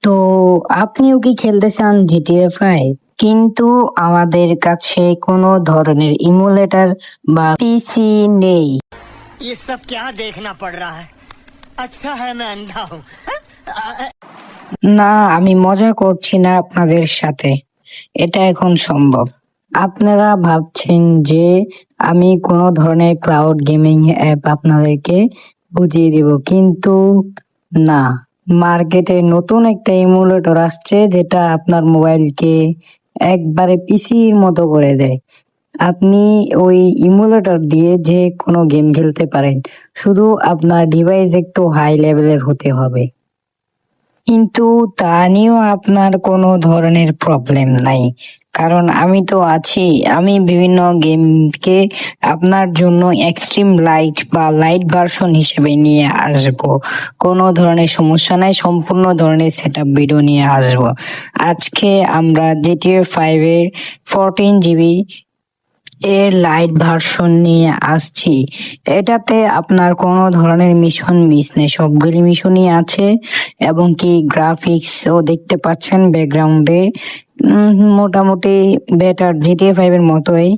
তো আপনিও কি খেলতে চান GTA 5? কিন্তু আমাদের কাছে কোনো ধরনের ইমুলেটর বা পিসি নেই। ये सब क्या देखना पड़ रहा है। अच्छा है मैं अंधा हूँ। না, আমি মজা করছি না আপনাদের সাথে। এটা এখন সম্ভব। আপনারা ভাবছেন যে আমি কোনো ধরনের ক্লাউড গেমিং অ্যাপ আপনাদেরকে বুঝিয়ে দিব, কিন্তু না। মার্কেটে নতুন একটা ইমুলেটর আসছে যেটা আপনার মোবাইলকে একবারে পিসির মতো করে দেয়। আপনি ওই ইমুলেটর দিয়ে যে কোনো গেম খেলতে পারেন, শুধু আপনার ডিভাইস একটু হাই লেভেলের হতে হবে। কিন্তু তা নিয়েও আপনার কোনো ধরনের প্রবলেম নাই, কারণ আমি তো আছি। আমি বিভিন্ন গেমকে আপনার জন্য এক্সট্রিম লাইট বা লাইট ভার্সন হিসেবে নিয়ে আসব। কোনো ধরনের সমস্যা নাই, সম্পূর্ণ ধরনের সেটআপ ভিডিও নিয়ে আসব। আজকে আমরা GTA 5 এর 14 GB এর লাইট ভার্সন নিয়ে আসছি। এটাতে আপনার কোনো ধরনের মিশন মিস নেই, সবগুলি মিশনই আছে, এবং কি গ্রাফিক্সও দেখতে পাচ্ছেন ব্যাকগ্রাউন্ডে। মোটামুটি বেটার GTA 5 এর মতোই।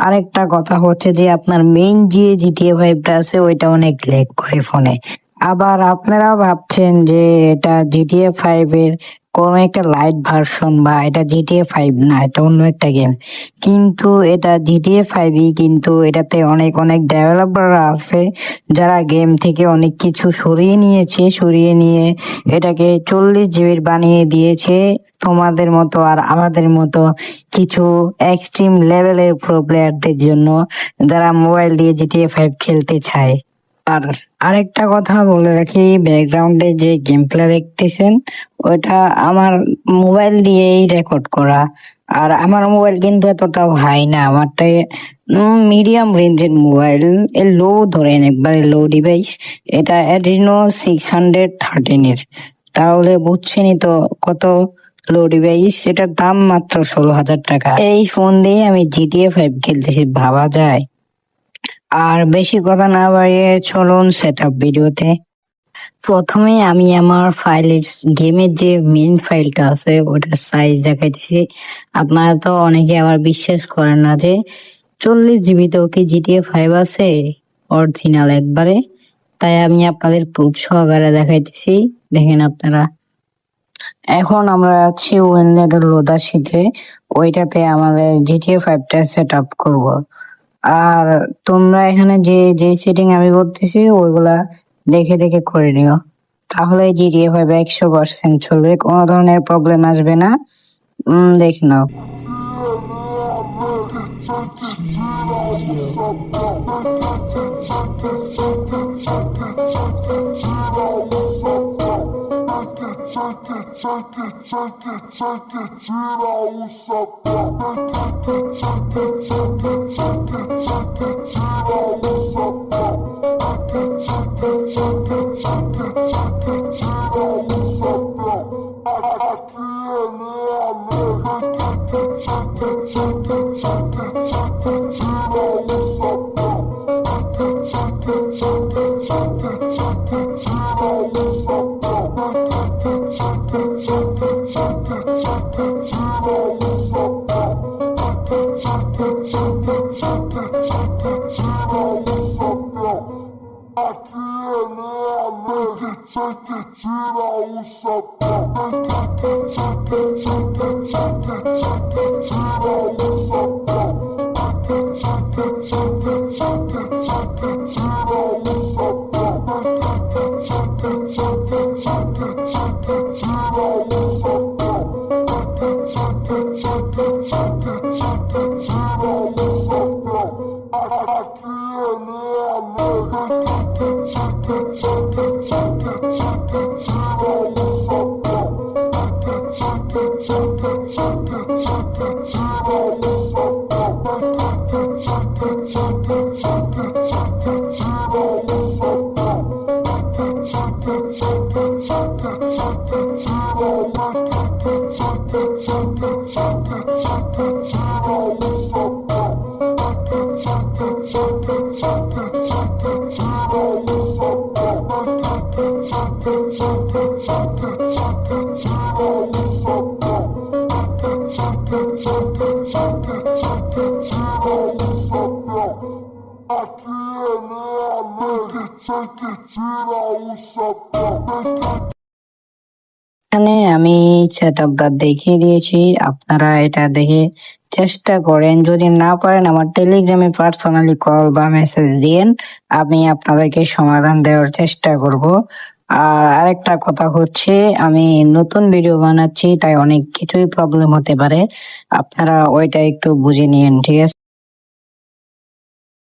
আরেকটা কথা হচ্ছে যে আপনার মেইন যে GTA 5টা আছে ওইটা অনেক ল্যাগ করে ফোনে। আবার আপনারা ভাবছেন যে এটা GTA 5 এর কোনো একটা লাইট ভার্সন বা এটা GTA 5 না, এটা অন্য একটা গেম। কিন্তু এটা GTA 5ই, কিন্তু এটাতে অনেক অনেক ডেভেলপাররা আছে যারা গেম থেকে অনেক কিছু সরিয়ে নিয়ে এটাকে 40 GB বানিয়ে দিয়েছে। তোমাদের মতো আর আমাদের মতো কিছু এক্সট্রিম লেভেলের প্রো প্লেয়ারদের জন্য, যারা মোবাইল দিয়ে GTA 5 খেলতে চায়। আর আরেকটা কথা বলে রাখি, ব্যাকগ্রাউন্ডে যে গেম প্লে দেখতেছেন ওটা আমার মোবাইল দিয়েই রেকর্ড করা। আর আমার মোবাইল কিন্তু এতটাও হাই না, আমারটা মিডিয়াম রেঞ্জের মোবাইল, লো ধরেন, একবারে লো ডিভাইস। এটা Adreno 613 এর। তাহলে বুঝছেনই তো কত লো ডিভাইস। এটার দাম মাত্র 16,000 টাকা। এই ফোন দিয়ে আমি GTA 5 খেলতেছি, ভাবা যায়? আর বেশি কথা না বাড়িয়ে চলুন সেটআপ ভিডিওতে। প্রথমে আমি আমার ফাইলের, গেমের যে মেইন ফাইলটা আছে ওটার সাইজ দেখাইতেছি। আপনারা তো অনেকে আবার বিশ্বাস করেন না যে 40 GB তেও কি GTA 5 আছে অরিজিনাল একবারে। তাই আমি আপনাদের প্রুফ সহকারে দেখাইতেছি, দেখেন আপনারা। এখন আমরা আছি ওয়েনলেটের লোদাসিতে, ওইটাতে আমাদের GTA 5টা সেট আপ করবো। আর তোমরা এখানে যে যে সেটিং আমি করতেছি ওইগুলা দেখে দেখে করে নিও, তাহলে GTA 5 100% চলবে, কোনো ধরনের প্রবলেম আসবে না। দেখে নাও। এখানে আমি সেট আপটা দেখিয়ে দিয়েছি, আপনারা এটা দেখে চেষ্টা করেন। যদি না পারেন আমার টেলিগ্রামে পার্সোনালি কল বা মেসেজ দিয়েন, আমি আপনাদেরকে সমাধান দেওয়ার চেষ্টা করব। আর আরেকটা কথা হচ্ছে, আমি নতুন ভিডিও বানাচ্ছি, তাই অনেক কিছুই প্রবলেম হতে পারে, আপনারা ওইটা একটু বুঝে নিয়েন, ঠিক আছে?